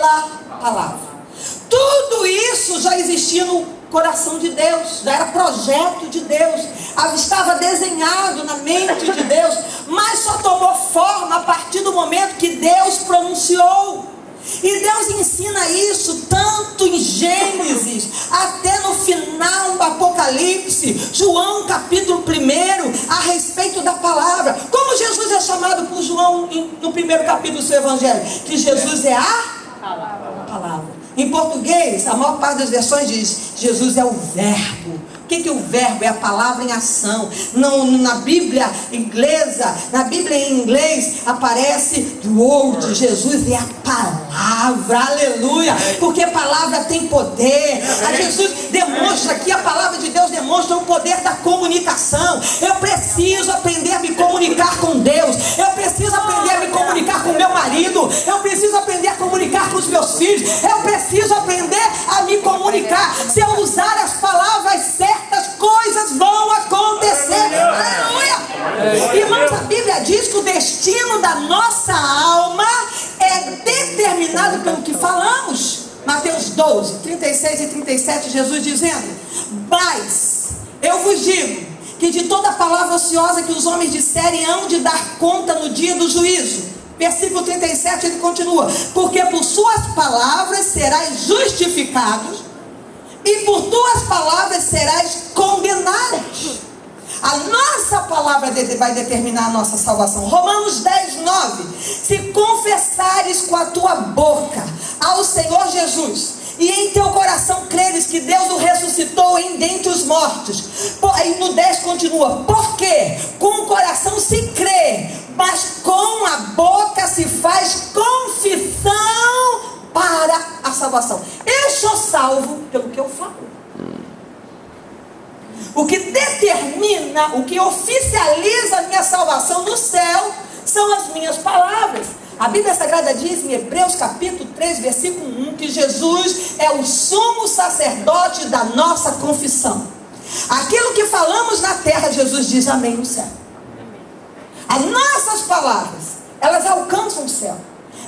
pela palavra. Tudo isso já existia no coração de Deus, já era projeto de Deus, estava desenhado na mente de Deus, mas só tomou forma a partir do momento que Deus pronunciou. E Deus ensina isso tanto em Gênesis, até no final do Apocalipse, João capítulo 1, a respeito da palavra. Como Jesus é chamado por João no primeiro capítulo do seu evangelho? Que Jesus é a palavra. Em português, a maior parte das versões diz: Jesus é o verbo. O que é o verbo? É a palavra em ação. Não, na Bíblia inglesa, na Bíblia em inglês, aparece the word. Jesus é a palavra, aleluia, porque a palavra tem poder. A Jesus demonstra aqui, a palavra de Deus demonstra o poder da comunicação. Eu preciso aprender a me comunicar com Deus. Eu preciso aprender a me comunicar com meu marido. Eu preciso aprender a comunicar com os meus filhos. Eu preciso aprender a me comunicar. Se eu usar as palavras certas, coisas vão acontecer. Aleluia! Irmãos, a Bíblia diz que o destino da nossa alma é determinado pelo que falamos. Mateus 12, 36 e 37, Jesus dizendo: mas eu vos digo que de toda palavra ociosa que os homens disserem, hão de dar conta no dia do juízo. Versículo 37, ele continua: porque por suas palavras serás justificado, e por tuas palavras serás condenado. A nossa palavra vai determinar a nossa salvação. Romanos 10, 9. Se confessares com a tua boca ao Senhor Jesus, e em teu coração creres que Deus o ressuscitou dentre os mortos. Aí no 10 continua: porque com o coração se crê, mas com a boca se faz confissão para a salvação. Eu sou salvo pelo que eu falo. O que determina, o que oficializa a minha salvação no céu são as minhas palavras. A Bíblia Sagrada diz em Hebreus capítulo 3, versículo 1, que Jesus é o sumo sacerdote da nossa confissão. Aquilo que falamos na terra, Jesus diz amém no céu. As nossas palavras, elas alcançam o céu.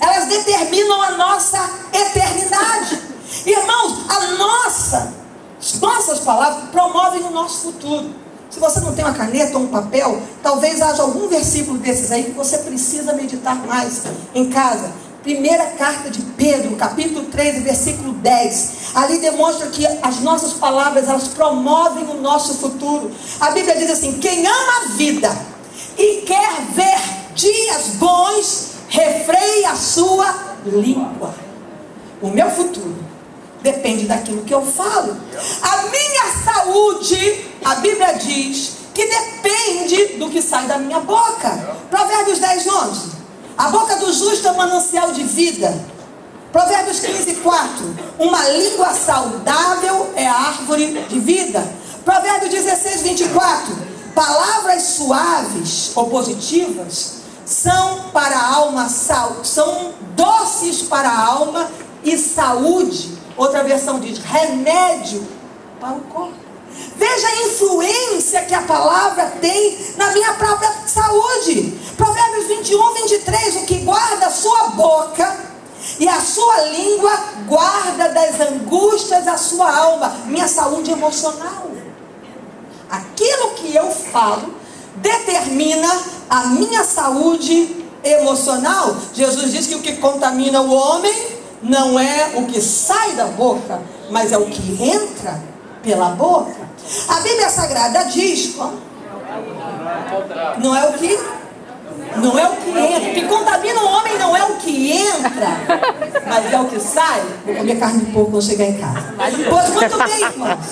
Elas determinam a nossa eternidade. Irmãos, as nossas palavras promovem o nosso futuro. Se você não tem uma caneta ou um papel, talvez haja algum versículo desses aí que você precisa meditar mais em casa. Primeira carta de Pedro, capítulo 3, versículo 10. Ali demonstra que as nossas palavras, elas promovem o nosso futuro. A Bíblia diz assim: quem ama a vida e quer ver dias bons, refreie a sua língua. O meu futuro depende daquilo que eu falo. A minha saúde, a Bíblia diz que depende do que sai da minha boca. Provérbios 10, 11. A boca do justo é um manancial de vida. Provérbios 15, 4. Uma língua saudável é a árvore de vida. Provérbios 16, 24. Palavras suaves ou positivas são para a alma, são doces para a alma e saúde. Outra versão diz remédio para o corpo. Veja a influência que a palavra tem na minha própria saúde. Provérbios 21, 23. O que guarda a sua boca e a sua língua guarda das angústias a sua alma. Minha saúde emocional. Aquilo que eu falo determina a minha saúde emocional. Jesus diz que o que contamina o homem não é o que sai da boca, mas é o que entra pela boca. A Bíblia Sagrada diz: não é o que? Não é o que entra. O que contamina o homem não é o que entra, mas é o que sai. Vou comer carne de porco quando chegar em casa. Pois muito bem, irmãos.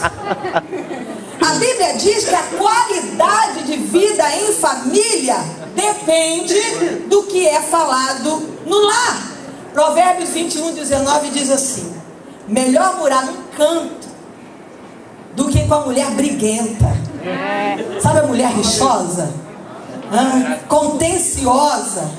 A Bíblia diz que a qualidade de vida em família depende do que é falado no lar. Provérbios 21, 19 diz assim: melhor morar num canto do que com a mulher briguenta. Sabe a mulher rixosa? Contenciosa.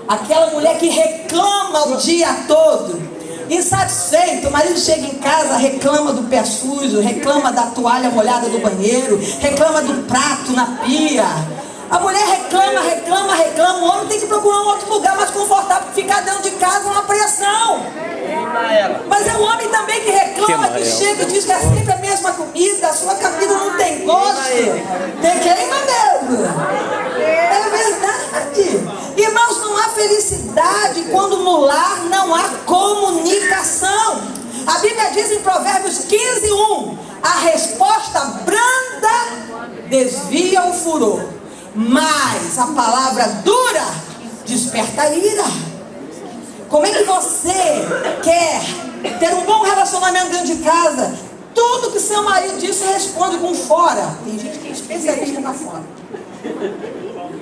Aquela mulher que reclama o dia todo, insatisfeito. O marido chega em casa, reclama do pé sujo, reclama da toalha molhada do banheiro, reclama do prato na pia. A mulher reclama. O homem tem que procurar um outro lugar mais confortável, porque ficar dentro de casa é uma pressão. Mas é um homem também que reclama, que chega e diz que é sempre a mesma comida, a sua comida não tem gosto. Tem queima mesmo. É verdade. Irmãos, não há felicidade quando no lar não há comunicação. A Bíblia diz em Provérbios 15:1: a resposta branda desvia o furor, mas a palavra dura desperta a ira. Como é que você quer ter um bom relacionamento dentro de casa? Tudo que seu marido diz, você responde com fora. Tem gente que é especialista na fora.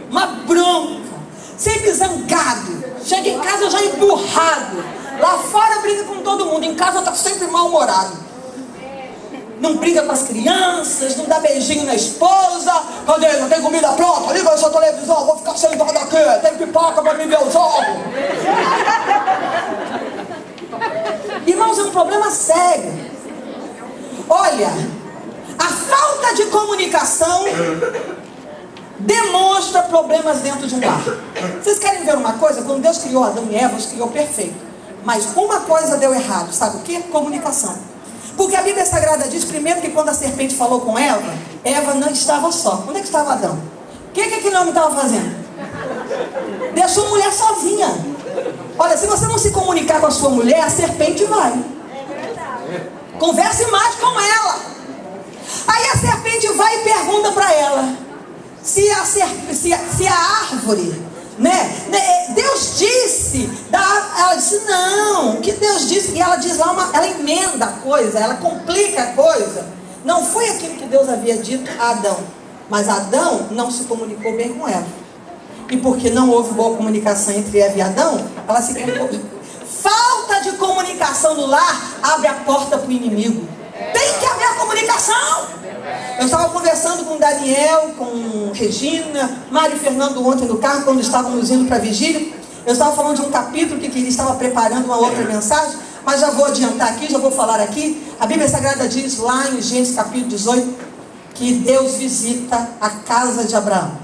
Uma bronca, sempre zangado, chega em casa já empurrado. Lá fora briga com todo mundo, em casa está sempre mal-humorado. Não briga com as crianças, não dá beijinho na esposa. Cadê? Não tem comida pronta? Liga essa televisão, vou ficar sentado aqui. Tem pipoca para me ver os ovos. Irmãos, é um problema sério. Olha, a falta de comunicação demonstra problemas dentro de um lar. Vocês querem ver uma coisa? Quando Deus criou Adão e Eva, Deus criou perfeito. Mas uma coisa deu errado, sabe o que? Comunicação. Porque a Bíblia Sagrada diz, primeiro, que quando a serpente falou com Eva, Eva não estava só. Onde é que estava Adão? O que aquele homem estava fazendo? Deixou a mulher sozinha. Olha, se você não se comunicar com a sua mulher, a serpente vai. Converse mais com ela. Aí a serpente vai e pergunta para ela se a árvore, Deus disse, ela disse não, o que Deus disse, e ela diz lá, ela emenda a coisa, ela complica a coisa. Não foi aquilo que Deus havia dito a Adão, mas Adão não se comunicou bem com Eva, e porque não houve boa comunicação entre Eva e Adão, ela se comunicou. Falta de comunicação no lar abre a porta para o inimigo. Tem que haver comunicação. Eu estava conversando com Daniel, com Regina, Mário e Fernando ontem no carro, quando estávamos indo para a vigília. Eu estava falando de um capítulo que ele estava preparando uma outra mensagem, mas já vou adiantar aqui, já vou falar aqui. A Bíblia Sagrada diz lá em Gênesis capítulo 18, que Deus visita a casa de Abraão.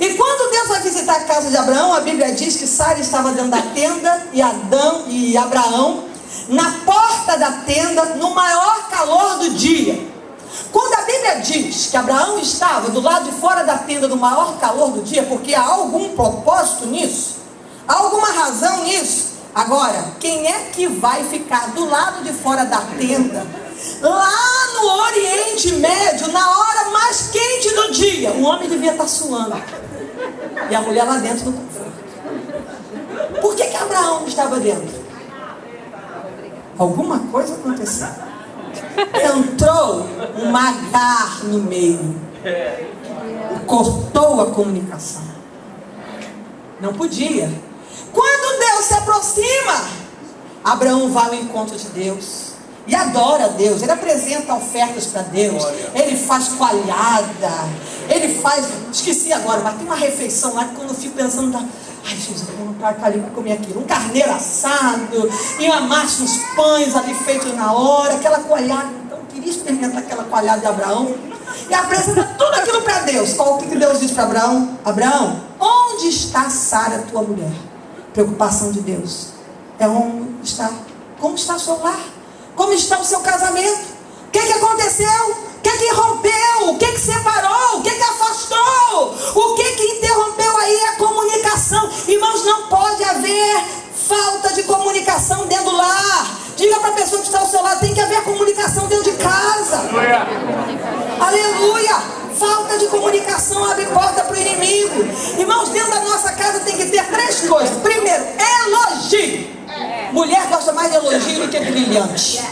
E quando Deus vai visitar a casa de Abraão, a Bíblia diz que Sara estava dentro da tenda, e Adão e Abraão na porta da tenda, no maior calor do dia. Quando a Bíblia diz que Abraão estava do lado de fora da tenda no maior calor do dia, porque há algum propósito nisso, há alguma razão nisso. Agora, quem é que vai ficar do lado de fora da tenda, lá no Oriente Médio, na hora mais quente do dia? O homem devia estar suando, e a mulher lá dentro no conforto. Por que Abraão não estava dentro? Alguma coisa aconteceu. Entrou um magar no meio, cortou a comunicação. Não podia. Quando Deus se aproxima, Abraão vai ao encontro de Deus e adora a Deus. Ele apresenta ofertas para Deus, ele faz coalhada, ele faz, esqueci agora, mas tem uma refeição lá que quando eu fico pensando, ai Jesus, eu vou no parque ali para comer aquilo, um carneiro assado, e amassa uns pães ali feitos na hora, aquela coalhada. Então eu queria experimentar aquela coalhada de Abraão, e apresenta tudo aquilo para Deus. Qual que Deus diz para Abraão? Abraão, onde está Sara, tua mulher? Preocupação de Deus é onde está. Como está o seu lar? Como está o seu casamento? O que aconteceu? O que rompeu? O que separou? O que afastou? O que interrompeu aí a comunicação? Irmãos, não pode haver falta de comunicação dentro do lar. Diga para a pessoa que está ao seu lado, tem que haver comunicação dentro de casa. Aleluia! Falta de comunicação abre porta para o inimigo. Irmãos, dentro da nossa casa tem que ter três coisas. Primeiro, elogio. Mulher gosta mais de elogio do que brilhante.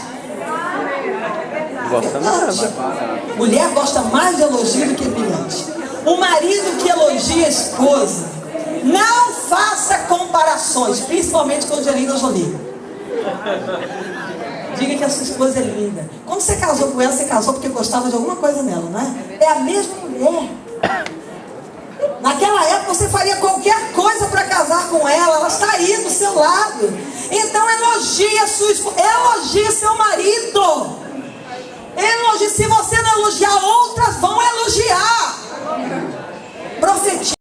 Mulher gosta mais de elogio do que brilhante. O marido que elogia a esposa, não faça comparações, principalmente com Angelina Jolie. Diga que a sua esposa é linda. Quando você casou com ela, você casou porque gostava de alguma coisa nela, não é? É a mesma mulher. Naquela época você faria qualquer coisa para casar com ela. Ela está aí do seu lado. Então elogie a sua esposa, elogie seu marido. Elogie. Se você não elogiar, outras vão elogiar. Profetiza.